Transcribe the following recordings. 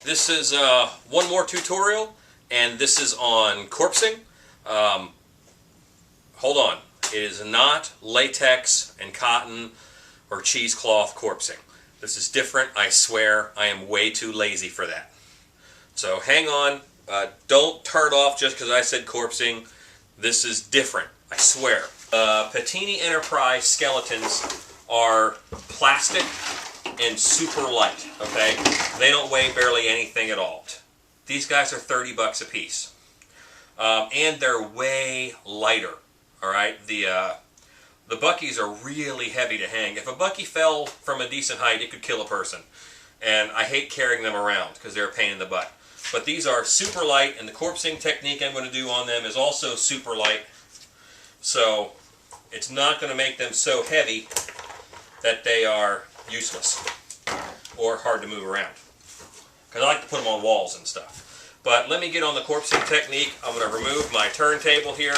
This is one more tutorial, and this is on corpsing. Hold on. It is not latex and cotton or cheesecloth corpsing. This is different, I swear. I am way too lazy for that. So hang on. Don't turn it off just because I said corpsing. This is different, I swear. Patini Enterprise skeletons are plastic and super light, okay? They don't weigh barely anything at all. These guys are 30 bucks a piece. And they're way lighter, all right? The Buckies are really heavy to hang. If a Bucky fell from a decent height, it could kill a person. And I hate carrying them around because they're a pain in the butt. But these are super light, and the corpsing technique I'm going to do on them is also super light. So it's not going to make them so heavy that they are useless or hard to move around. Because I like to put them on walls and stuff. But let me get on the corpsing technique. I'm going to remove my turntable here,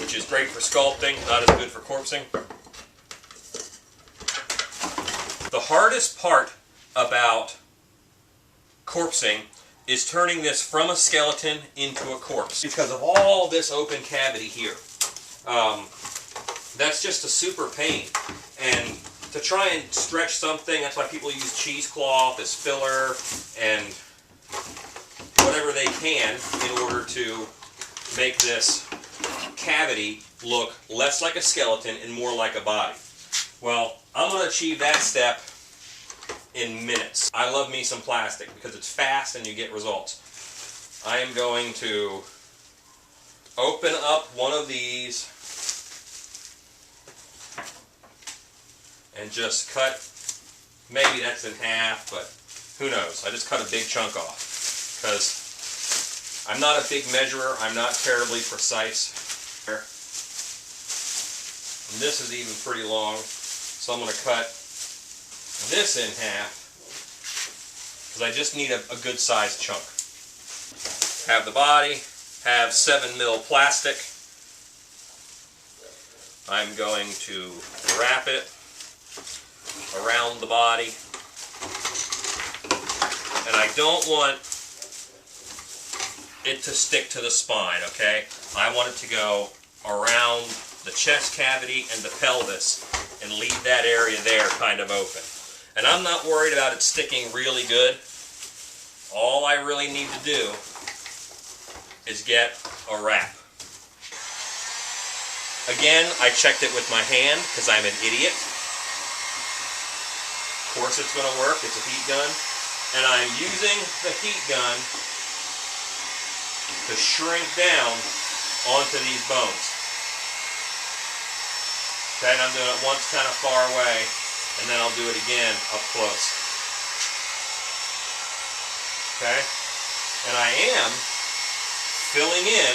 which is great for sculpting, not as good for corpsing. The hardest part about corpsing is turning this from a skeleton into a corpse because of all this open cavity here. That's just a super pain. And to try and stretch something, that's why people use cheesecloth as filler and whatever they can in order to make this cavity look less like a skeleton and more like a body. Well, I'm going to achieve that step in minutes. I love me some plastic because it's fast and you get results. I am going to open up one of these and just cut, maybe that's in half, but who knows. I just cut a big chunk off because I'm not a big measurer. I'm not terribly precise. And this is even pretty long, so I'm going to cut this in half because I just need a good sized chunk. Have the body, have 7mm plastic. I'm going to wrap it around the body, and I don't want it to stick to the spine, okay? I want it to go around the chest cavity and the pelvis and leave that area there kind of open. And I'm not worried about it sticking really good. All I really need to do is get a wrap. Again, I checked it with my hand because I'm an idiot. Of course it's going to work. It's a heat gun. And I'm using the heat gun to shrink down onto these bones. Okay, and I'm doing it once kind of far away, and then I'll do it again up close. Okay? And I am filling in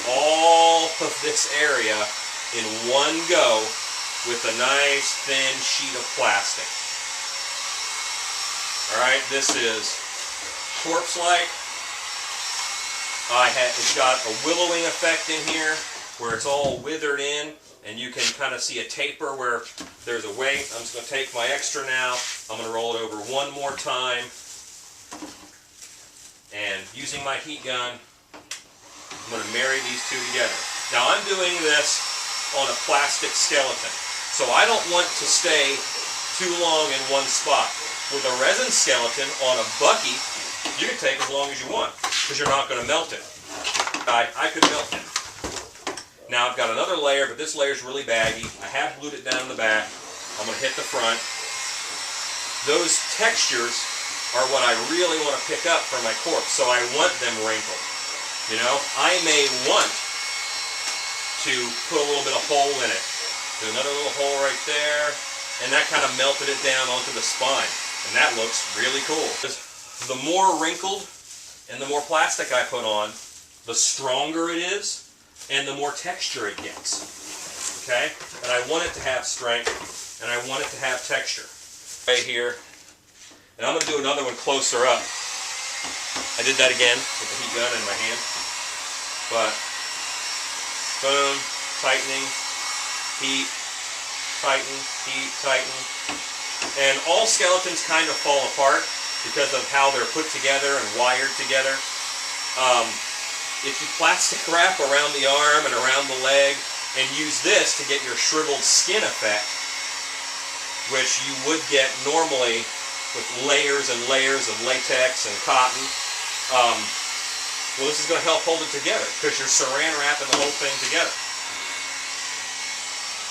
all of this area in one go with a nice thin sheet of plastic. Alright, this is corpse-like. It's got a willowing effect in here where it's all withered in, and you can kind of see a taper where there's a weight. I'm just going to take my extra now. I'm going to roll it over one more time. And using my heat gun, I'm going to marry these two together. Now I'm doing this on a plastic skeleton, so I don't want to stay too long in one spot. With a resin skeleton on a Bucky, you can take as long as you want because you're not going to melt it. I could melt it. Now I've got another layer, but this layer is really baggy. I have glued it down the back. I'm going to hit the front. Those textures are what I really want to pick up for my corpse, so I want them wrinkled. You know, I may want to put a little bit of hole in it. Do another little hole right there, and that kind of melted it down onto the spine. And that looks really cool. The more wrinkled and the more plastic I put on, the stronger it is and the more texture it gets. Okay? And I want it to have strength and I want it to have texture. Right here. And I'm going to do another one closer up. I did that again with the heat gun in my hand. But, boom, tightening, heat, tighten, heat, tighten. And all skeletons kind of fall apart. because of how they're put together and wired together. If you plastic wrap around the arm and around the leg and use this to get your shriveled skin effect, which you would get normally with layers and layers of latex and cotton, well, this is going to help hold it together because you're saran wrapping the whole thing together.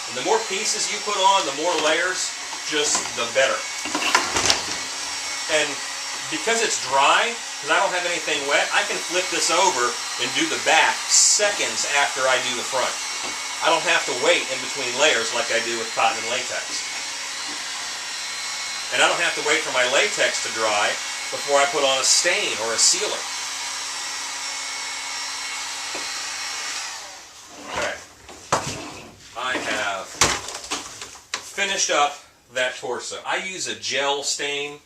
And the more pieces you put on, the more layers, just the better. And because it's dry, because I don't have anything wet, I can flip this over and do the back seconds after I do the front. I don't have to wait in between layers like I do with cotton and latex. And I don't have to wait for my latex to dry before I put on a stain or a sealer. Okay. I have finished up that torso. I use a gel stain.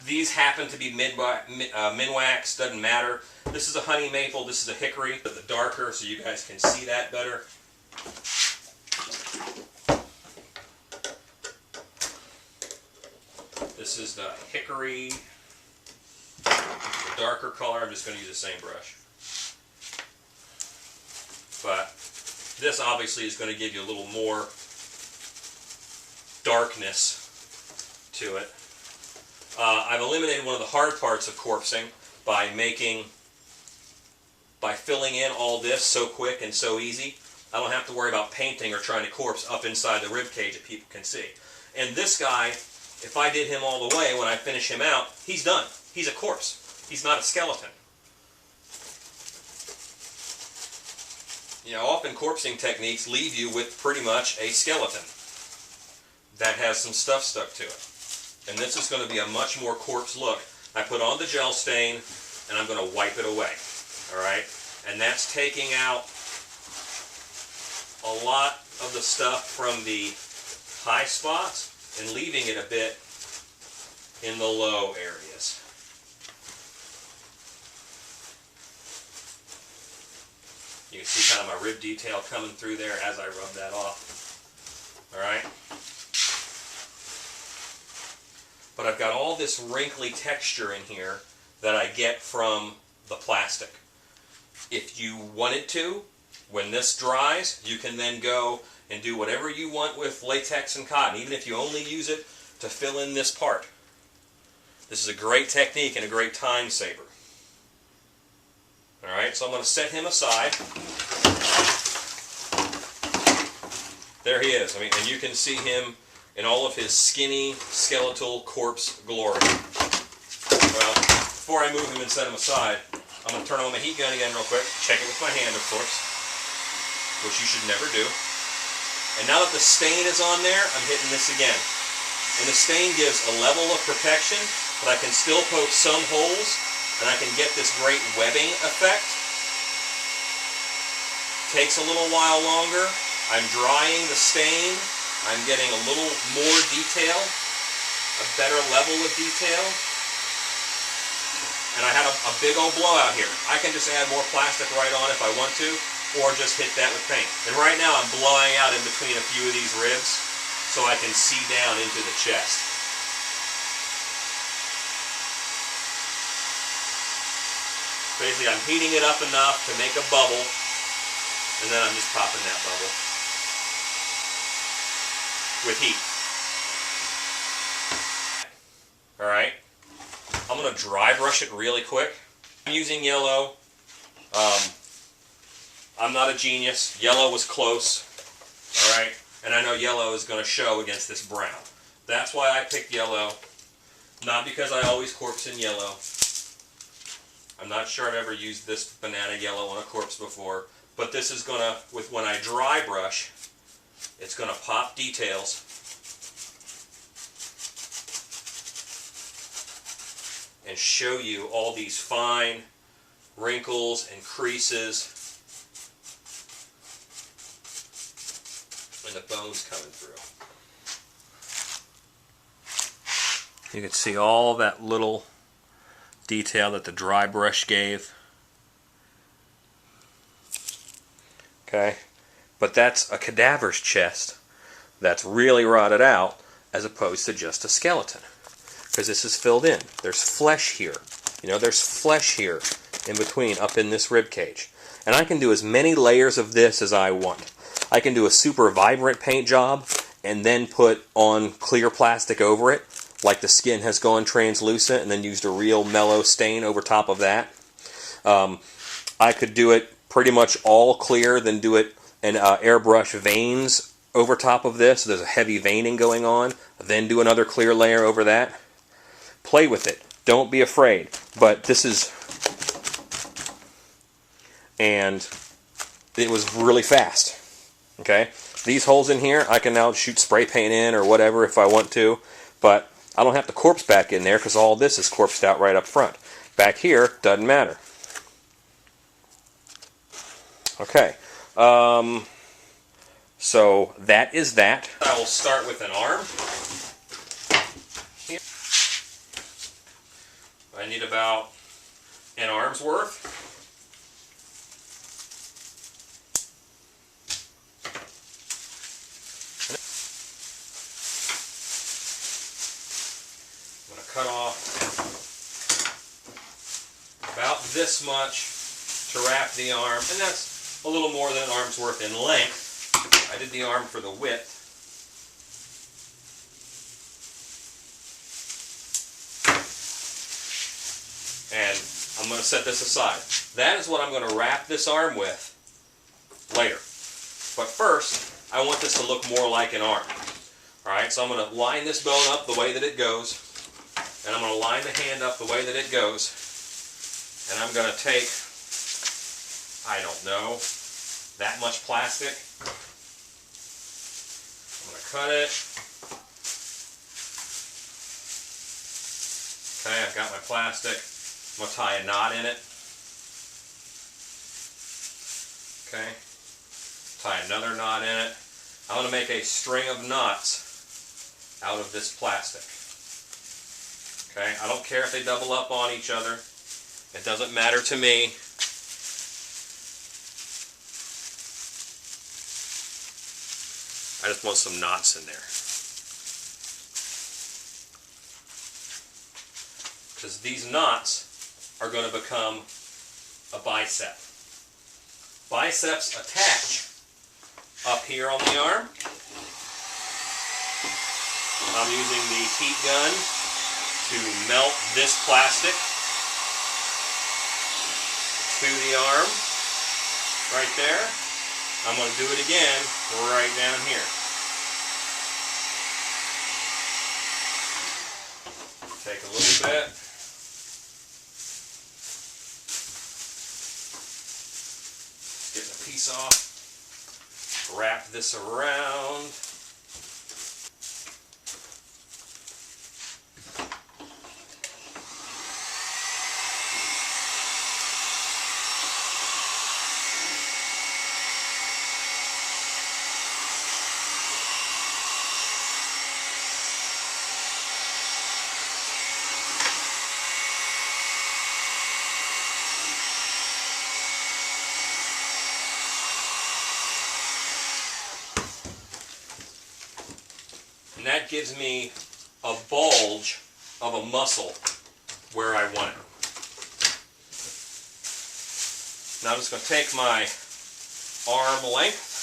These happen to be Minwax, doesn't matter. This is a honey maple, this is a hickory, but the darker so you guys can see that better. This is the hickory, the darker color. I'm just going to use the same brush. But this obviously is going to give you a little more darkness to it. I've eliminated one of the hard parts of corpsing by filling in all this so quick and so easy. I don't have to worry about painting or trying to corpse up inside the rib cage that people can see. And this guy, if I did him all the way, when I finish him out, he's done. He's a corpse. He's not a skeleton. You know, often corpsing techniques leave you with pretty much a skeleton that has some stuff stuck to it. And this is going to be a much more corpse look. I put on the gel stain, and I'm going to wipe it away. Alright? And that's taking out a lot of the stuff from the high spots and leaving it a bit in the low areas. You can see kind of my rib detail coming through there as I rub that off. Alright? But I've got all this wrinkly texture in here that I get from the plastic. If you wanted to, when this dries, you can then go and do whatever you want with latex and cotton, even if you only use it to fill in this part. This is a great technique and a great time saver. Alright, so I'm going to set him aside. There he is. I mean, and you can see him in all of his skinny, skeletal corpse glory. Well, before I move him and set him aside, I'm going to turn on my heat gun again real quick, check it with my hand, of course, which you should never do. And now that the stain is on there, I'm hitting this again. And the stain gives a level of protection, but I can still poke some holes, and I can get this great webbing effect. Takes a little while longer. I'm drying the stain. I'm getting a little more detail, a better level of detail. And I had a big old blowout here. I can just add more plastic right on if I want to, or just hit that with paint. And right now I'm blowing out in between a few of these ribs so I can see down into the chest. Basically I'm heating it up enough to make a bubble, and then I'm just popping that bubble with heat. Alright, I'm going to dry brush it really quick. I'm using yellow. I'm not a genius. Yellow was close. Alright, and I know yellow is going to show against this brown. That's why I picked yellow. Not because I always corpse in yellow. I'm not sure I've ever used this banana yellow on a corpse before, but this is going to, when I dry brush, it's going to pop details. And show you all these fine wrinkles and creases and the bones coming through. You can see all that little detail that the dry brush gave. Okay, but that's a cadaver's chest that's really rotted out as opposed to just a skeleton. because this is filled in. There's flesh here. You know, there's flesh here in between, up in this rib cage. And I can do as many layers of this as I want. I can do a super vibrant paint job and then put on clear plastic over it, like the skin has gone translucent, and then used a real mellow stain over top of that. I could do it pretty much all clear, then do it in airbrush veins over top of this. There's a heavy veining going on. Then do another clear layer over that. Play with it. Don't be afraid. But this is... And it was really fast. Okay? These holes in here, I can now shoot spray paint in or whatever if I want to. But I don't have to corpse back in there because all this is corpsed out right up front. Back here, doesn't matter. Okay. So that is that. I will start with an arm. Here. I need about an arm's worth. I'm going to cut off about this much to wrap the arm, and that's a little more than an arm's worth in length. I did the arm for the width. And I'm going to set this aside. That is what I'm going to wrap this arm with later. But first, I want this to look more like an arm. Alright, so I'm going to line this bone up the way that it goes. And I'm going to line the hand up the way that it goes. And I'm going to take, I don't know, that much plastic. I'm going to cut it. Okay, I've got my plastic. I'm going to tie a knot in it. Okay, tie another knot in it. I'm going to make a string of knots out of this plastic. Okay, I don't care if they double up on each other. It doesn't matter to me. I just want some knots in there. Because these knots are going to become a bicep. Biceps attach up here on the arm. I'm using the heat gun to melt this plastic to the arm right there. I'm going to do it again right down here. Take a little bit. Getting a piece off. Wrap this around. And that gives me a bulge of a muscle where I want it. Now I'm just going to take my arm length.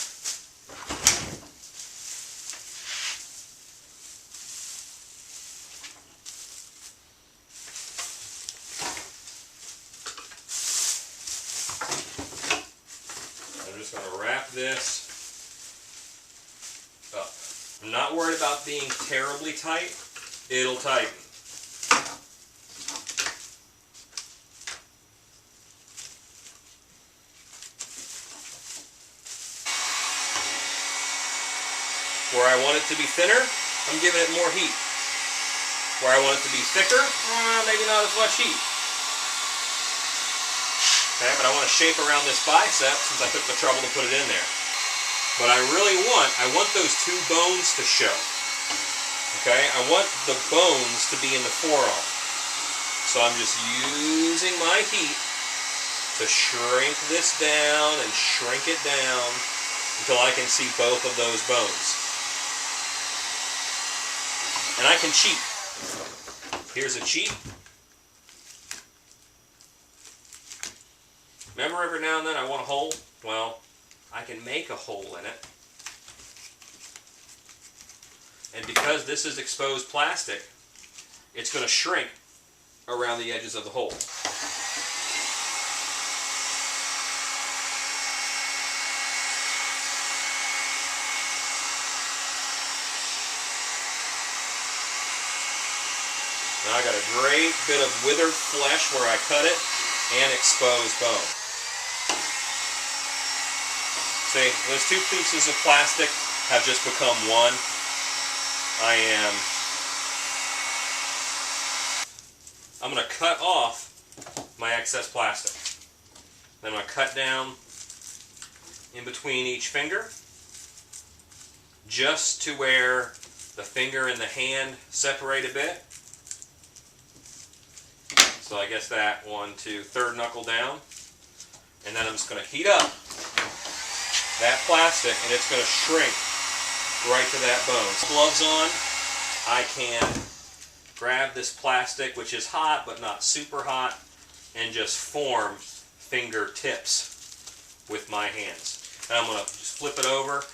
I'm just going to wrap this up. I'm not worried about being terribly tight. It'll tighten. Where I want it to be thinner, I'm giving it more heat. Where I want it to be thicker, maybe not as much heat. Okay, but I want to shape around this bicep since I took the trouble to put it in there. But I want those two bones to show. Okay, I want the bones to be in the forearm. So I'm just using my heat to shrink this down and shrink it down until I can see both of those bones. And I can cheat. Here's a cheat. Remember, every now and then I want a hole? Well, I can make a hole in it. And because this is exposed plastic, it's going to shrink around the edges of the hole. Now I got a great bit of withered flesh where I cut it and exposed bone. See, those two pieces of plastic have just become one. I'm going to cut off my excess plastic. Then I'm going to cut down in between each finger, just to where the finger and the hand separate a bit. So I guess that 1, 2, third knuckle down. And then I'm just going to heat up that plastic, and it's going to shrink right to that bone. Gloves on, I can grab this plastic, which is hot but not super hot, and just form fingertips with my hands. And I'm going to just flip it over,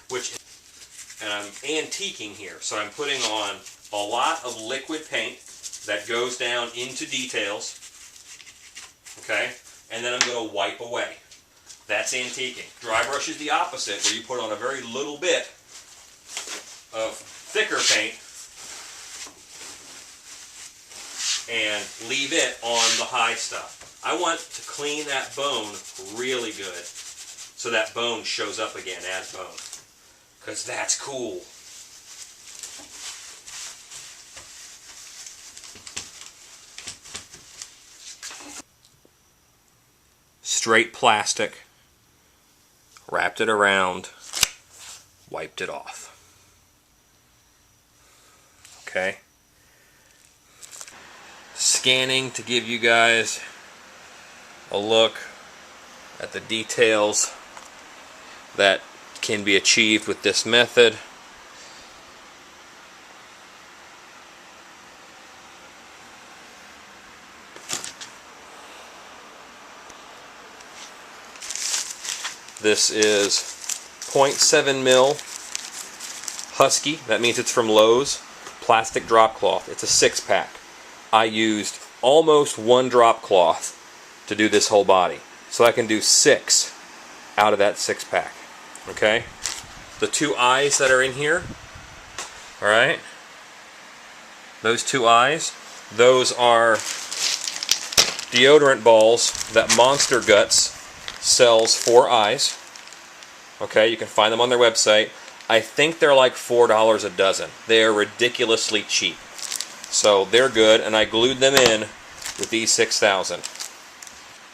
and I'm antiquing here. So I'm putting on a lot of liquid paint that goes down into details. Okay? And then I'm going to wipe away. That's antiquing. Dry brush is the opposite, where you put on a very little bit of thicker paint and leave it on the high stuff. I want to clean that bone really good so that bone shows up again as bone, because that's cool. Straight plastic, wrapped it around, wiped it off. Okay. Scanning to give you guys a look at the details that can be achieved with this method. This is 0.7 mil Husky. That means it's from Lowe's. Plastic drop cloth. It's a 6-pack. I used almost 1 drop cloth to do this whole body. So I can do 6 out of that 6-pack. Okay? The 2 eyes that are in here, alright? Those 2 eyes, those are deodorant balls that Monster Guts sells for eyes. Okay, you can find them on their website. I think they're like $4 a dozen. They are ridiculously cheap. So they're good, and I glued them in with these 6000.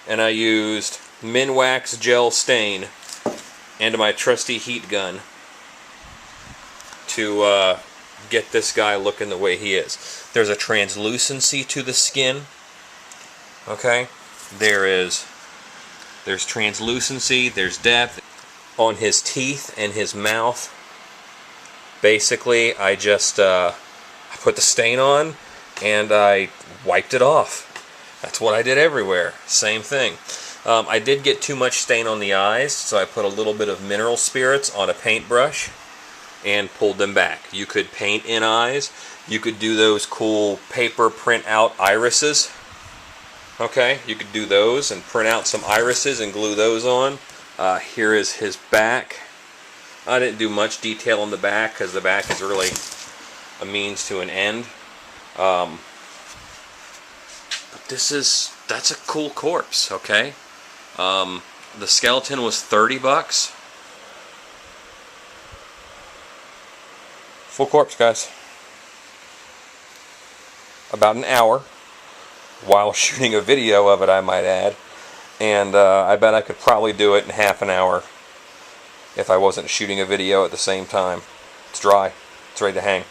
And I used Minwax gel stain and my trusty heat gun to get this guy looking the way he is. There's a translucency to the skin. Okay, there's translucency, there's depth on his teeth and his mouth. Basically, I just I put the stain on and I wiped it off. That's what I did everywhere. Same thing. I did get too much stain on the eyes, so I put a little bit of mineral spirits on a paintbrush and pulled them back. You could paint in eyes. You could do those cool paper print out irises. Okay, you could do those and print out some irises and glue those on. Here is his back. I didn't do much detail on the back because the back is really a means to an end. But that's a cool corpse, okay? The skeleton was $30. Full corpse, guys. About an hour while shooting a video of it, I might add. And I bet I could probably do it in half an hour if I wasn't shooting a video at the same time. It's dry. It's ready to hang.